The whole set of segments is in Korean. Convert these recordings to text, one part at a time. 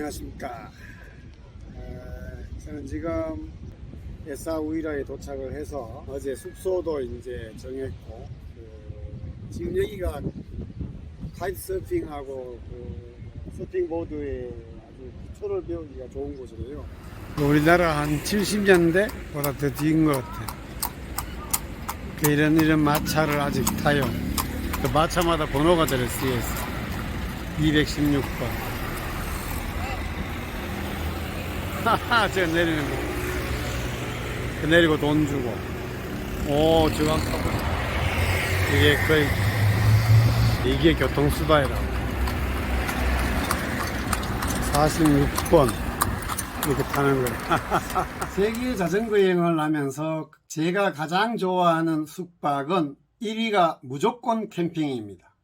안녕하십니까. 저는 지금 에사 우이라에 도착을 해서 어제 숙소도 이제 정했고, 지금 여기가 카이트 서핑하고 서핑보드에 아주 기초를 배우기가 좋은 곳이래요. 우리나라 한 70년대보다 더 뒤인 것 같아요. 이런 마차를 아직 타요. 그 마차마다 번호가 저래 쓰여있어. 216번. 하하, 저 내리는 거. 그 내리고 돈 주고. 오, 저거 이게 거의, 이게 교통수다이라. 46번. 이렇게 타는 거예요. 세계 자전거 여행을 하면서 제가 가장 좋아하는 숙박은 1위가 무조건 캠핑입니다.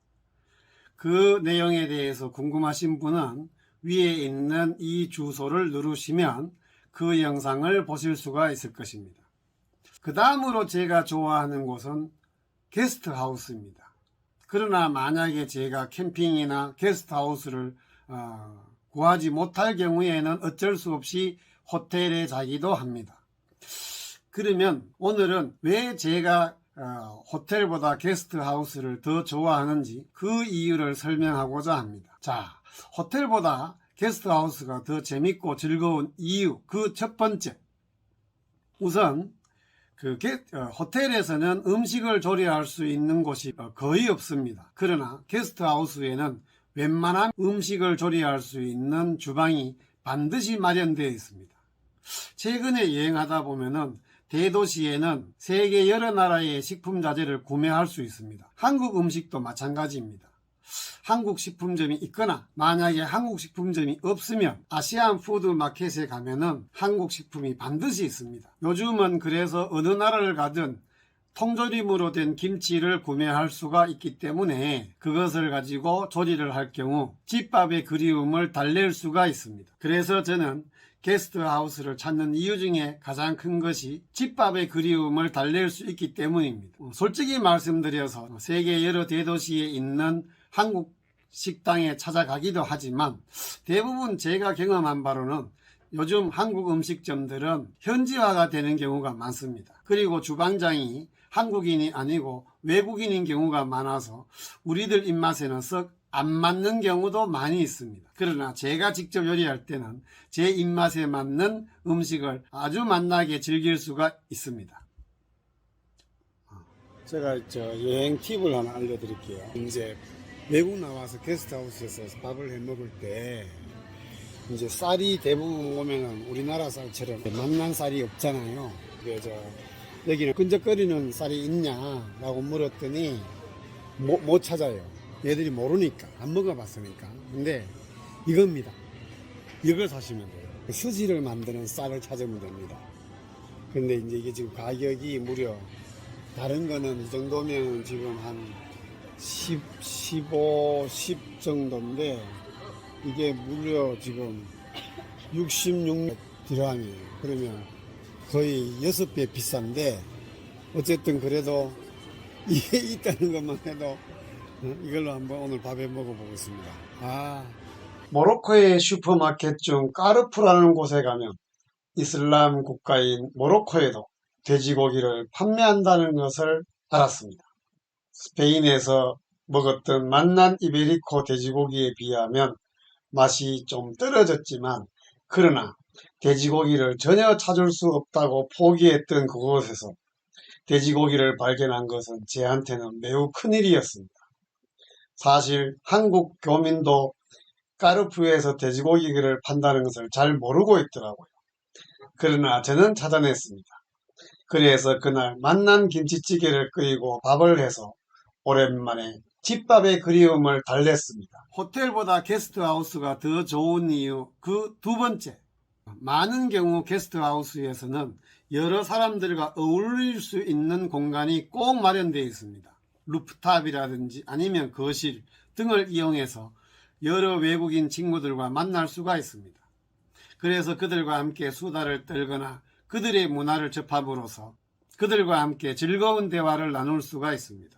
그 내용에 대해서 궁금하신 분은 위에 있는 이 주소를 누르시면 그 영상을 보실 수가 있을 것입니다. 그 다음으로 제가 좋아하는 곳은 게스트하우스입니다. 그러나 만약에 제가 캠핑이나 게스트하우스를 구하지 못할 경우에는 어쩔 수 없이 호텔에 자기도 합니다. 그러면 오늘은 왜 제가 호텔보다 게스트하우스를 더 좋아하는지 그 이유를 설명하고자 합니다. 자, 호텔보다 게스트하우스가 더 재밌고 즐거운 이유, 그 첫 번째. 우선 호텔에서는 음식을 조리할 수 있는 곳이 거의 없습니다. 그러나 게스트하우스에는 웬만한 음식을 조리할 수 있는 주방이 반드시 마련되어 있습니다. 최근에 여행하다 보면은 대도시에는 세계 여러 나라의 식품 자재를 구매할 수 있습니다. 한국 음식도 마찬가지입니다. 한국 식품점이 있거나 만약에 한국 식품점이 없으면 아시안 푸드 마켓에 가면은 한국 식품이 반드시 있습니다. 요즘은 그래서 어느 나라를 가든 통조림으로 된 김치를 구매할 수가 있기 때문에 그것을 가지고 조리를 할 경우 집밥의 그리움을 달랠 수가 있습니다. 그래서 저는 게스트하우스를 찾는 이유 중에 가장 큰 것이 집밥의 그리움을 달랠 수 있기 때문입니다. 솔직히 말씀드려서 세계 여러 대도시에 있는 한국 식당에 찾아가기도 하지만 대부분 제가 경험한 바로는 요즘 한국 음식점들은 현지화가 되는 경우가 많습니다. 그리고 주방장이 한국인이 아니고 외국인인 경우가 많아서 우리들 입맛에는 썩 안 맞는 경우도 많이 있습니다. 그러나 제가 직접 요리할 때는 제 입맛에 맞는 음식을 아주 맛나게 즐길 수가 있습니다. 제가 여행 팁을 하나 알려드릴게요. 이제 외국 나와서 게스트하우스에서 밥을 해 먹을 때 이제 쌀이 대부분 보면은 우리나라 쌀처럼 맛난 쌀이 없잖아요. 그래서 여기는 끈적거리는 쌀이 있냐라고 물었더니 못 찾아요. 얘들이 모르니까, 안 먹어봤으니까. 근데 이겁니다. 이걸 사시면 돼요. 스지를 만드는 쌀을 찾으면 됩니다. 근데 이제 이게 지금 가격이 무려 다른 거는 이 정도면 지금 한 15, 10 정도인데 이게 무려 지금 66 디람이에요. 그러면 거의 6배 비싼데 어쨌든 그래도 이게 있다는 것만 해도 이걸로 한번 오늘 밥에 먹어보겠습니다. 모로코의 슈퍼마켓 중 까르푸라는 곳에 가면 이슬람 국가인 모로코에도 돼지고기를 판매한다는 것을 알았습니다. 스페인에서 먹었던 맛난 이베리코 돼지고기에 비하면 맛이 좀 떨어졌지만 그러나 돼지고기를 전혀 찾을 수 없다고 포기했던 그곳에서 돼지고기를 발견한 것은 제한테는 매우 큰일이었습니다. 사실 한국 교민도 까르푸에서 돼지고기를 판다는 것을 잘 모르고 있더라고요. 그러나 저는 찾아냈습니다. 그래서 그날 맛난 김치찌개를 끓이고 밥을 해서 오랜만에 집밥의 그리움을 달랬습니다. 호텔보다 게스트하우스가 더 좋은 이유, 그 두 번째. 많은 경우 게스트하우스에서는 여러 사람들과 어울릴 수 있는 공간이 꼭 마련되어 있습니다. 루프탑이라든지 아니면 거실 등을 이용해서 여러 외국인 친구들과 만날 수가 있습니다. 그래서 그들과 함께 수다를 떨거나 그들의 문화를 접함으로써 그들과 함께 즐거운 대화를 나눌 수가 있습니다.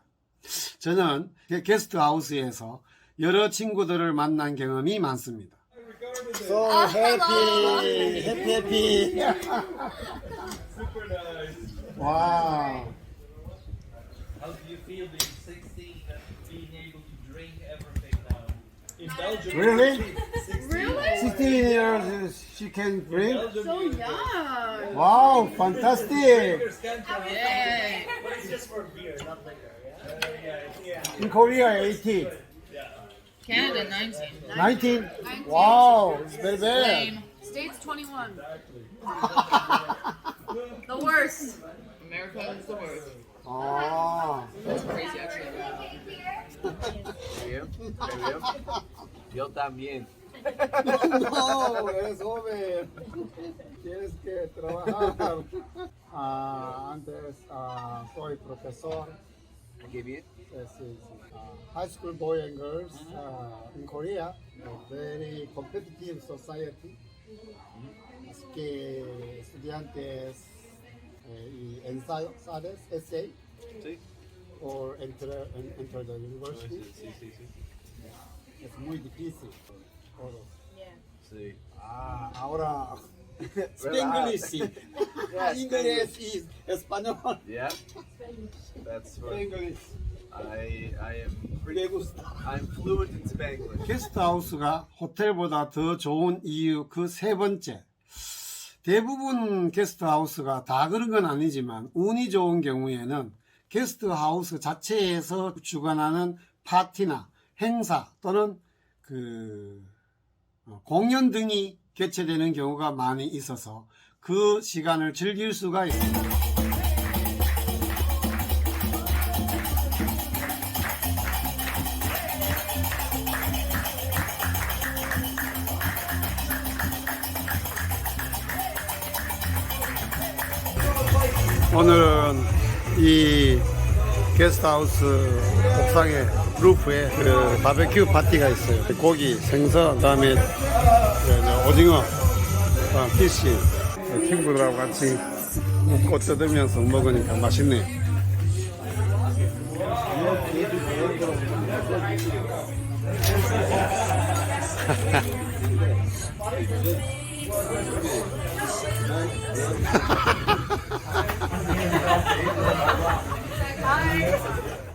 저는 게스트하우스에서 여러 친구들을 만난 경험이 많습니다. So happy, happy. Super nice. Wow. How do you feel being 16 and being able to drink everything now? In Belgium, Really? Really? 16 years she can drink. Belgium, So young. Wow, fantastic. drinkers can't have Yay. But it's just for beer, not liquor. Yeah. In Korea, 18. Canada 19. 19? Wow, it's very bad. Lame. States 21. The worst. America is the worst. Ah. That's crazy actually. Yo también. No, eres joven. Tienes que trabajar. Antes soy profesor. Qué bien. High school boy and girls in Korea, a very competitive society. Así que estudiantes y ensayos, essay, Sí. or enter the university. Sí, sí, sí. Es muy difícil. Todos. Sí. Ahora ¿Verdad? Spanglish. Yeah, English is español. Yeah. That's what English. I am. Me gusta. I'm fluent in Spanglish. 게스트하우스가 호텔보다 더 좋은 이유 그 세 번째. 대부분 게스트하우스가 다 그런 건 아니지만 운이 좋은 경우에는 게스트하우스 자체에서 주관하는 파티나 행사 또는 공연 등이 개최되는 경우가 많이 있어서 그 시간을 즐길 수가 있습니다. 오늘은 이 게스트하우스 옥상에 루프에 바베큐 파티가 있어요. 고기, 생선, 그다음에 오징어, 피시, 친구들하고 같이 먹고 뜯으면서 먹으니까 맛있네요.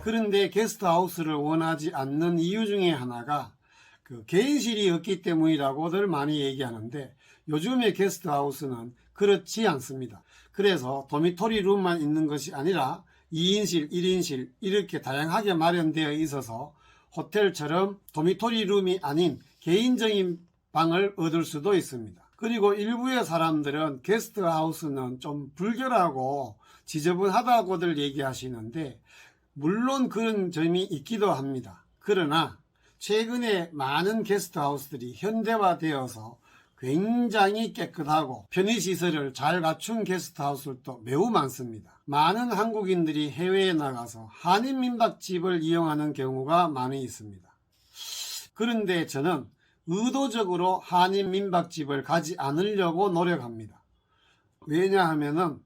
그런데 게스트하우스를 원하지 않는 이유 중에 하나가 개인실이 없기 때문이라고들 많이 얘기하는데 요즘의 게스트하우스는 그렇지 않습니다. 그래서 도미토리 룸만 있는 것이 아니라 2인실, 1인실 이렇게 다양하게 마련되어 있어서 호텔처럼 도미토리 룸이 아닌 개인적인 방을 얻을 수도 있습니다. 그리고 일부의 사람들은 게스트하우스는 좀 불결하고 지저분하다고들 얘기하시는데 물론 그런 점이 있기도 합니다. 그러나 최근에 많은 게스트하우스들이 현대화되어서 굉장히 깨끗하고 편의시설을 잘 갖춘 게스트하우스도 매우 많습니다. 많은 한국인들이 해외에 나가서 한인민박집을 이용하는 경우가 많이 있습니다. 그런데 저는 의도적으로 한인민박집을 가지 않으려고 노력합니다. 왜냐하면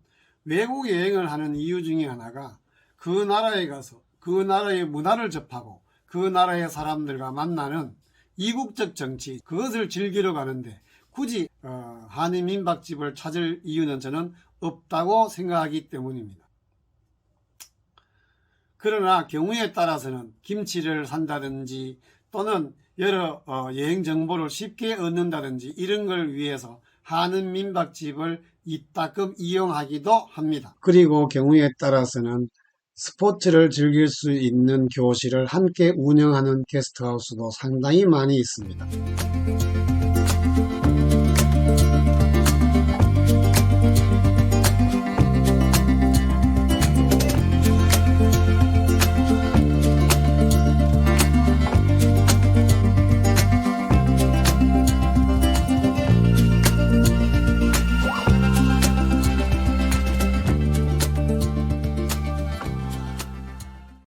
외국 여행을 하는 이유 중에 하나가 그 나라에 가서 그 나라의 문화를 접하고 그 나라의 사람들과 만나는 이국적 정치, 그것을 즐기러 가는데 굳이 한인 민박집을 찾을 이유는 저는 없다고 생각하기 때문입니다. 그러나 경우에 따라서는 김치를 산다든지 또는 여러 여행 정보를 쉽게 얻는다든지 이런 걸 위해서 한인 민박집을 이따금 이용하기도 합니다. 그리고 경우에 따라서는 스포츠를 즐길 수 있는 교실을 함께 운영하는 게스트하우스도 상당히 많이 있습니다.